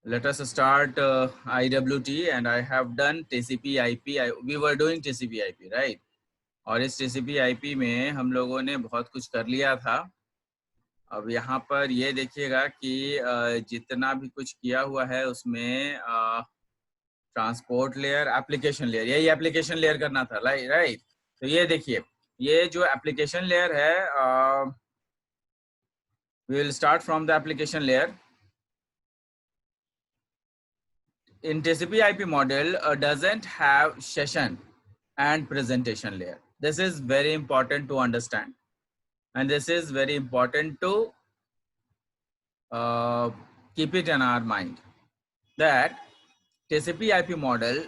Let us start IWT, and I have done TCP/IP. We were doing TCP/IP, right? और इस TCP/IP में हम लोगों ने बहुत कुछ कर लिया था। अब यहाँ पर ये देखिएगा कि जितना भी कुछ किया हुआ है उसमें ट्रांसपोर्ट लेयर, एप्लीकेशन लेयर, यही एप्लीकेशन लेयर करना था, राइट? तो ये देखिए, ये जो एप्लीकेशन लेयर है, we will start from the application layer. In TCP/IP model doesn't have session and presentation layer. This is very important to understand, and this is very important to keep it in our mind, that TCP/IP model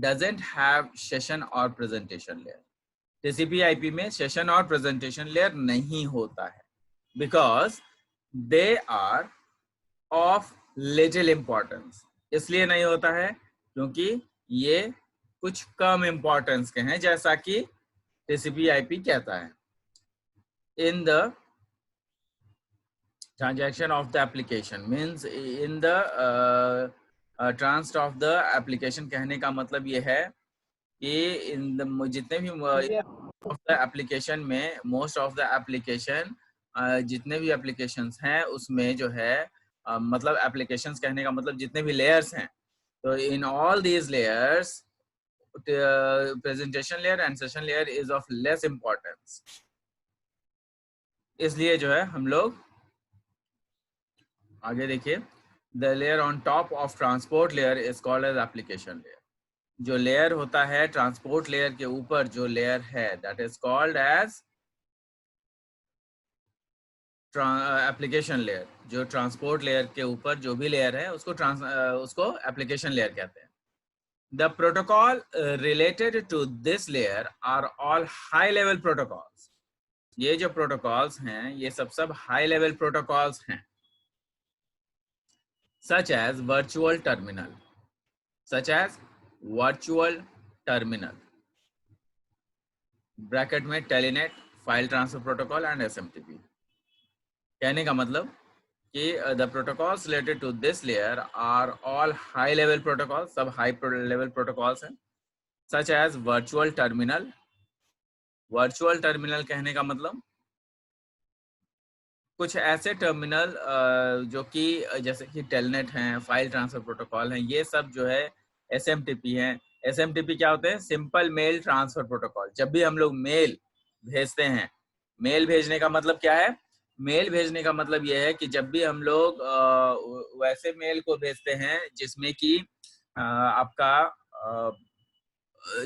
doesn't have session or presentation layer. TCP/IP में session और presentation layer नहीं होता है, because they are of little importance. इसलिए नहीं होता है क्योंकि ये कुछ कम इम्पोर्टेंस के हैं, जैसा कि TCP/IP कहता है। In the transaction of the application means in the transit of the application, कहने का मतलब ये है कि इन द जितने भी of the application में most of the application जितने भी applications हैं उसमें जो है मतलब applications कहने का मतलब जितने भी layers हैं, तो in all these layers presentation layer and session layer is of less importance. इसलिए जो है हम लोग आगे देखिए, the layer on top of transport layer is called as application layer. जो लेयर होता है ट्रांसपोर्ट लेयर के ऊपर जो लेयर है, that is called as application layer. जो ट्रांसपोर्ट लेयर के ऊपर जो भी लेयर है उसको एप्लीकेशन लेयर कहते हैं. The protocol related to this layer are all high level protocols. ये जो प्रोटोकॉल्स हैं ये सब हाई लेवल प्रोटोकॉल्स हैं, such as virtual terminal, bracket में telnet, file transfer protocol and SMTP. कहने का मतलब कि the protocols related to this layer are all high level protocols, सब हाई लेवल प्रोटोकॉल्स हैं, such as virtual terminal. कहने का मतलब कुछ ऐसे टर्मिनल जो कि जैसे कि टेलनेट हैं, फाइल ट्रांसफर प्रोटोकॉल हैं, ये सब जो है SMTP हैं. SMTP क्या होते हैं? Simple mail transfer protocol. जब भी हम लोग मेल भेजते हैं, मेल भेजने का मतलब क्या है? मेल भेजने का मतलब ये है कि जब भी हम लोग वैसे मेल को भेजते हैं जिसमें कि आपका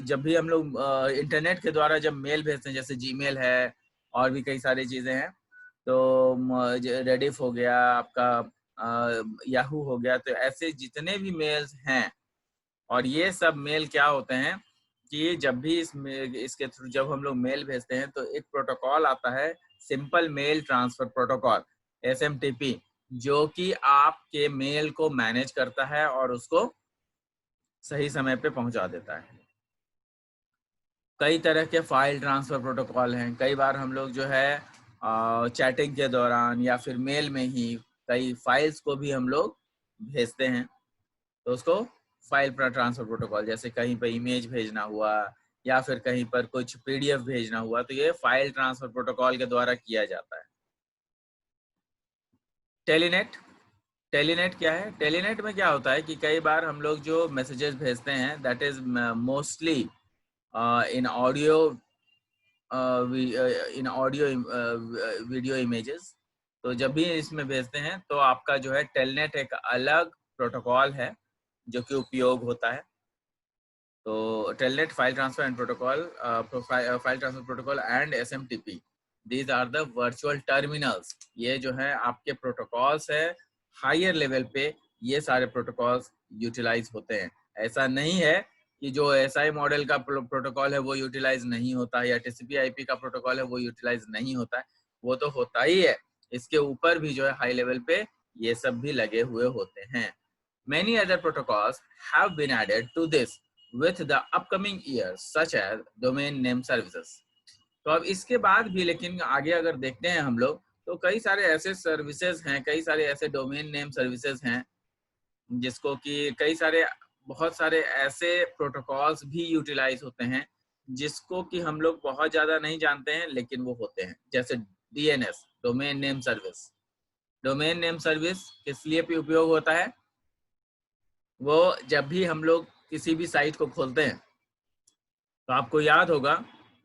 जब भी हम लोग इंटरनेट के द्वारा जब मेल भेजते हैं, जैसे जीमेल है और भी कई सारी चीजें हैं, तो रेडिफ हो गया आपका, याहू हो गया, तो ऐसे जितने भी मेल्स हैं, और ये सब मेल क्या होते हैं कि जब भी इसके थ्रू जब हम लोग मेल भेजते हैं तो एक प्रोटोकॉल आता है, simple mail transfer protocol, SMTP, जो कि आपके मेल को मैनेज करता है और उसको सही समय पे पहुंचा देता है. कई तरह के फाइल ट्रांसफर प्रोटोकॉल हैं. कई बार हम लोग जो है चैटिंग के दौरान या फिर मेल में ही कई फाइल्स को भी हम लोग भेजते हैं, तो उसको फाइल ट्रांसफर प्रोटोकॉल, जैसे कहीं पर इमेज भेजना हुआ या फिर कहीं पर कुछ PDF भेजना हुआ, तो ये फाइल ट्रांसफर प्रोटोकॉल के द्वारा किया जाता है. टेलीनेट क्या है? टेलीनेट में क्या होता है कि कई बार हम लोग जो मैसेजेस भेजते हैं, that is mostly in audio video images. तो जब भी इसमें भेजते हैं तो आपका जो है टेलनेट एक अलग प्रोटोकॉल है जो कि उपयोग होता है. तो telnet, file transfer and protocol, file transfer protocol and SMTP, these are the virtual terminals. ये जो है आपके प्रोटोकॉल्स है हायर लेवल पे, ये सारे प्रोटोकॉल्स यूटिलाइज होते हैं. ऐसा नहीं है कि जो SI मॉडल का प्रोटोकॉल है वो यूटिलाइज नहीं होता है, या TCP/IP का प्रोटोकॉल है वो यूटिलाइज नहीं होता है. वो तो होता ही है, इसके ऊपर भी जो है हाई लेवल पे ये सब भी लगे हुए होते हैं. Many other protocols have been added to this with the upcoming years, such as domain name services. तो अब इसके बाद भी लेकिन आगे अगर देखते हैं हम लोग, तो कई सारे ऐसे सर्विसेज हैं, कई सारे ऐसे डोमेन नेम सर्विसेज हैं जिसको कि कई सारे बहुत सारे ऐसे प्रोटोकॉल्स भी यूटिलाइज होते हैं जिसको कि हम लोग बहुत ज़्यादा नहीं जानते हैं, लेकिन वो होते हैं। जैसे DNS, domain name service. Domain name service किस लिए भी उपयोग होता है? वो जब भी हम लोग किसी भी साइट को खोलते हैं, तो आपको याद होगा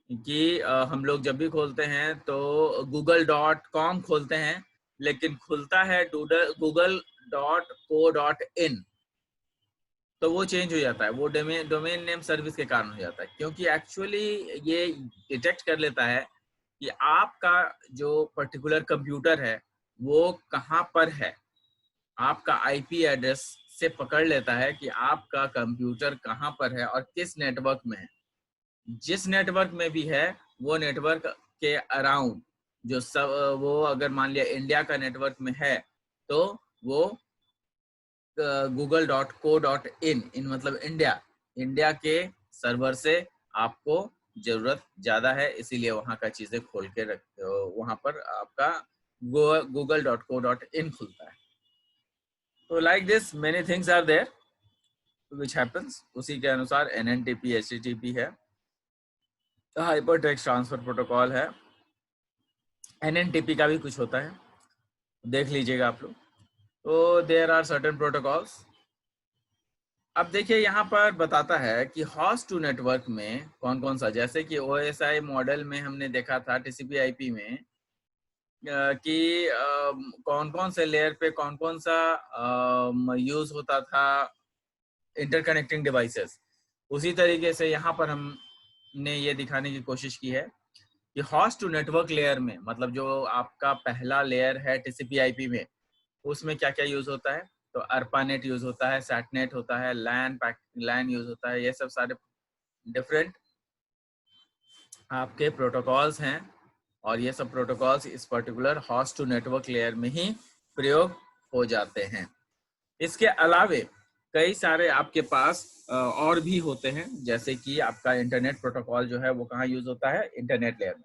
कि हम लोग जब भी खोलते हैं तो google.com खोलते हैं, लेकिन खुलता है google.co.in, तो वो चेंज हो जाता है। वो डोमेन नेम सर्विस के कारण हो जाता है, क्योंकि एक्चुअली ये डिटेक्ट कर लेता है कि आपका जो पर्टिकुलर कंप्यूटर है वो कहाँ पर है। आपका IP एड्रेस से पकड़ लेता है कि आपका कंप्यूटर कहाँ पर है और किस नेटवर्क में है। जिस नेटवर्क में भी है, वो नेटवर्क के अराउंड जो सब, वो अगर मान लिया इंडिया का नेटवर्क में है, तो वो google.co.in, इन मतलब इंडिया के सर्वर से आपको जरूरत ज्यादा है, इसीलिए वहां का चीजें खोल के रख, वहां पर आपका google.co.in खुलता है। तो like this many things are there which happens. उसी के अनुसार NNTP HTTP है, हाइपर टेक्स्ट ट्रांसफर प्रोटोकॉल है, NNTP का भी कुछ होता है, देख लीजिएगा आप लोग। तो देयर आर सर्टेन प्रोटोकॉल्स। अब देखिए यहाँ पर बताता है कि होस्ट टू नेटवर्क में कौन कौन सा, जैसे कि OSI मॉडल में हमने देखा था TCP/IP में कि कौन कौन से लेयर पे कौन कौन सा यूज होता था इंटरकनेक्टिंग डिवाइसेस। उसी तरीके से यहाँ पर हमने ये दिखाने की कोशिश की है कि होस्ट टू नेटवर्क लेयर में, मतलब जो आपका पहला लेयर है TCP/IP में, उसमें क्या क्या यूज होता है। तो ARPANET यूज होता है, SATNET होता है, LAN यूज होता है। ये सब सारे डिफरेंट आपके प्रोटोकॉल्स हैं, और ये सब प्रोटोकॉल्स इस particular host to network layer में ही प्रयोग हो जाते हैं। इसके अलावे कई सारे आपके पास और भी होते हैं, जैसे कि आपका इंटरनेट प्रोटोकॉल जो है वो कहाँ यूज होता है? इंटरनेट लेयर में।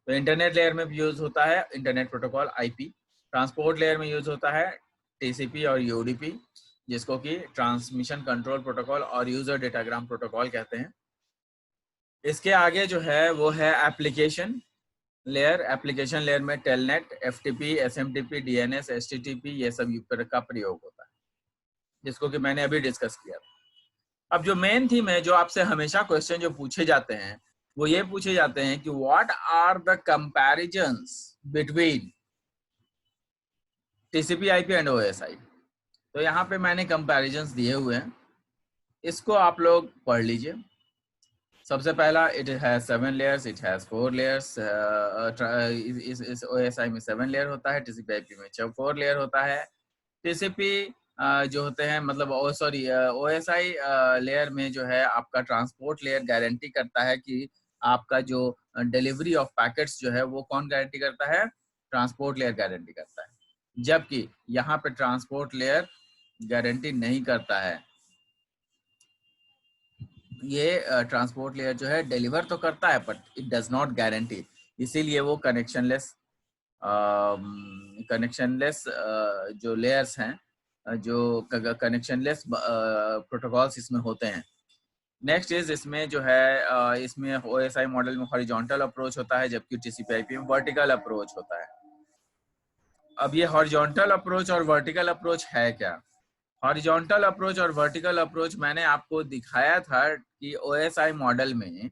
तो इंटरनेट लेयर में यूज होता है internet protocol IP। Transport layer में यूज होता है TCP और UDP, जिसको कि ट्रांसमिशन कंट्रोल प्रोटोकॉल और यूजर डेटाग्राम प्रोटोकॉल कहते हैं। इसके आगे जो है वो है एप्लीकेशन लेयर। एप्लीकेशन लेयर में telnet, FTP, SMTP, DNS, HTTP ये सब का प्रयोग होता है, जिसको कि मैंने अभी डिस्कस किया था। अब जो मेन थीम है, जो आपसे हमेशा क्वेश्चन जो पूछे जाते हैं, वो ये पूछे जाते हैं कि what are the comparisons between TCP/IP and OSI। तो यहाँ पे मैंने कंपैरिजंस दिए हुए हैं, इसको आप लोग पढ़ लीजिए। सबसे पहला, it has 7 layers, it has 4 layers. इस OSI में 7 लेयर होता है, TCP/IP में 4 लेयर होता है। TCP जो होते हैं, मतलब OSI लेयर में जो है आपका ट्रांसपोर्ट लेयर गारंटी करता है कि आपका जो डिलीवरी ऑफ पैकेट्स जो है वो कौन गारंटी करता है? ट्रांसपोर्ट लेयर गारंटी करता है। जबकि यहाँ पे ट्रांसपोर्ट लेयर गारंटी नहीं करता है। ये ट्रांसपोर्ट लेयर जो है डिलीवर तो करता है, but it does not guarantee. इसीलिए वो कनेक्शनलेस जो लेयर्स हैं, जो कनेक्शनलेस प्रोटोकॉल्स इसमें होते हैं। नेक्स्ट इज, इसमें जो है इसमें OSI मॉडल में हॉरिजॉन्टल अप्रोच होता है, जबकि TCP/IP में वर्टिकल अप्रोच होता है। अब ये हॉरिजॉन्टल अप्रोच और वर्टिकल अप्रोच है क्या? हॉरिजॉन्टल अप्रोच और वर्टिकल अप्रोच मैंने आपको दिखाया था कि OSI मॉडल में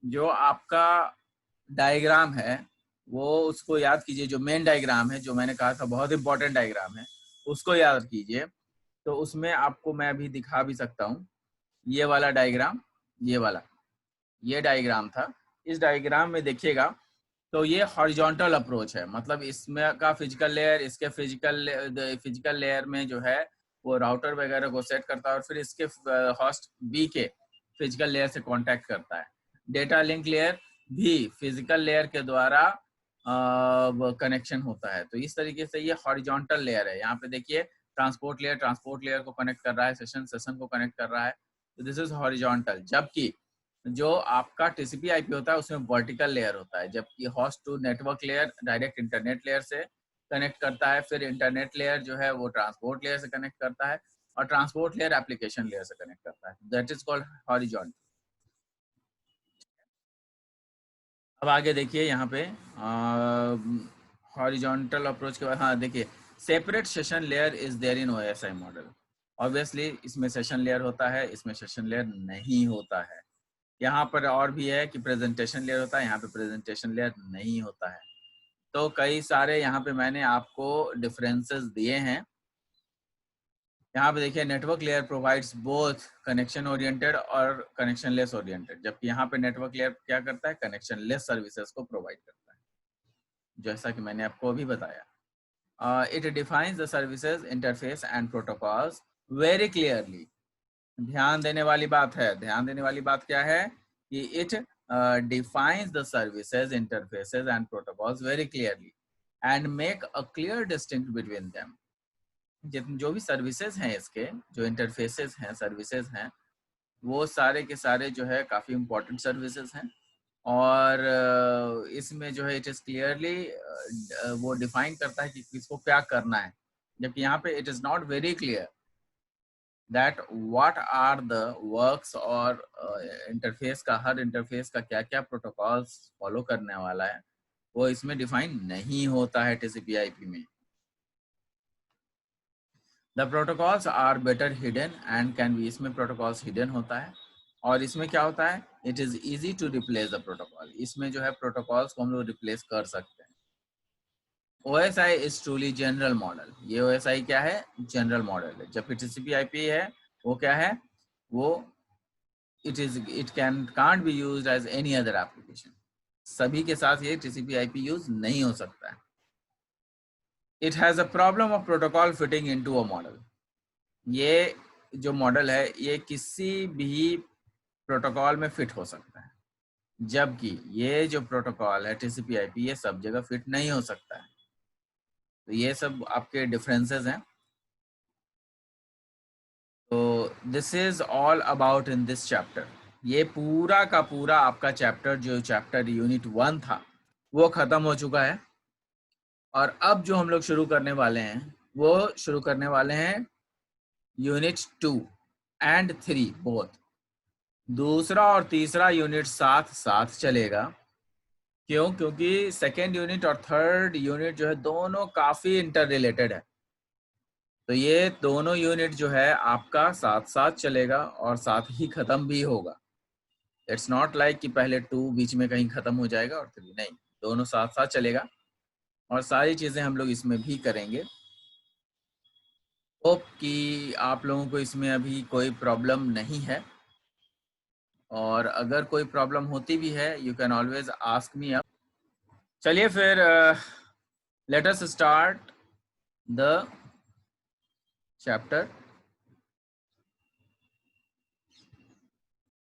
जो आपका डायग्राम है, वो उसको याद कीजिए। जो मेन डायग्राम है, जो मैंने कहा था बहुत इंपॉर्टेंट डायग्राम है, उसको याद कीजिए। तो उसमें आपको मैं अभी दिखा भी सकता हूँ, ये वाला डायग्राम, ये डायग्राम था। इस डायग्राम में देखिएगा तो ये हॉरिजॉन्टल अप्रोच है, मतलब इसमें का फिजिकल लेयर, इसके फिजिकल लेयर में जो है वो राउटर वगैरह को सेट करता है, और फिर इसके होस्ट B के फिजिकल लेयर से कांटेक्ट करता है। डेटा लिंक लेयर भी फिजिकल लेयर के द्वारा कनेक्शन होता है। तो इस तरीके से ये हॉरिजॉन्टल लेयर है। यहाँ पे देखिए, ट्रांसपोर्ट लेयर को कनेक्ट कर रहा है, सेशन को कनेक्ट कर रहा है। तो दिस इज हॉरिजॉन्टल। जबकि जो आपका TCP/IP होता है उसमें वर्टिकल लेयर होता है, जबकि host to network layer direct internet layer से कनेक्ट करता है, फिर इंटरनेट लेयर जो है वो ट्रांसपोर्ट लेयर से कनेक्ट करता है, और ट्रांसपोर्ट लेयर एप्लीकेशन लेयर से कनेक्ट करता है। That is called horizontal. अब आगे देखिए यहाँ पे हॉरिजॉन्टल अप्रोच के बाद, हाँ देखिए, separate session layer is there in OSI model. Obviously इसमें सेशन लेयर होता है, इसमें सेशन लेयर नहीं होता है। यहाँ पर और भी है कि प्रेजेंटेशन लेयर होता है, यहाँ पे प्रेजेंटेशन लेयर नहीं होता है। तो कई सारे यहाँ पे मैंने आपको डिफरेंसेस दिए हैं। यहाँ पे देखिए, network layer provides both connection oriented और कनेक्शन लेस ओरिएंटेड, जबकि यहाँ पे नेटवर्क लेयर क्या करता है, कनेक्शन लेस सर्विसेज को प्रोवाइड करता है, जैसा कि मैंने आपको अभी बताया। It defines the services, interface and protocols very clearly. ध्यान देने वाली बात है, ध्यान देने वाली बात क्या है कि it defines the services, interfaces and protocols very clearly and make a clear distinction between them. जो भी सर्विसेज हैं, इसके जो इंटरफेसेस हैं, सर्विसेज हैं, वो सारे के सारे जो है काफ़ी इंपॉर्टेंट सर्विसेज हैं, और इसमें जो है इट इज़ क्लियरली वो डिफाइन करता है कि किसको क्या करना है, जबकि यहाँ पे it is not very clear that what are the works, और इंटरफेस का, हर इंटरफेस का क्या क्या प्रोटोकॉल्स फॉलो करने वाला है, वो इसमें डिफाइन नहीं होता है TCP/IP में। The protocols are better hidden and can be, इसमें प्रोटोकॉल्स हिडन होता है, और इसमें क्या होता है, it is easy to replace the protocol, इसमें जो है प्रोटोकॉल्स को हम लोग रिप्लेस कर सकते हैं। OSI is truly general model, ये OSI क्या है, जनरल मॉडल है, जबकि TCP/IP है वो क्या है, वो it can't be used as any other application, सभी के साथ ये TCP/IP यूज नहीं हो सकता है। It has a problem of protocol fitting into a model, ये जो मॉडल है ये किसी भी प्रोटोकॉल में फिट हो सकता है, जबकि ये जो प्रोटोकॉल है TCP/IP ये सब जगह फिट नहीं हो सकता है। तो ये सब आपके डिफरेंसेस हैं। तो this is all about in this chapter, ये पूरा का पूरा आपका चैप्टर, जो चैप्टर यूनिट 1 था, वो खत्म हो चुका है, और अब जो हम लोग शुरू करने वाले हैं, वो शुरू करने वाले हैं यूनिट 2 एंड 3 बोथ। दूसरा और तीसरा यूनिट साथ साथ चलेगा, क्यों, क्योंकि सेकेंड यूनिट और थर्ड यूनिट जो है दोनों काफी इंटर रिलेटेड है। तो ये दोनों यूनिट जो है आपका साथ साथ चलेगा और साथ ही खत्म भी होगा। इट्स नॉट लाइक कि पहले 2 बीच में कहीं खत्म हो जाएगा और 3 नहीं, दोनों साथ साथ चलेगा, और सारी चीजें हम लोग इसमें भी करेंगे। होप कि आप लोगों को इसमें अभी कोई प्रॉब्लम नहीं है, और अगर कोई प्रॉब्लम होती भी है, you can always ask me up. चलिए फिर let us start the chapter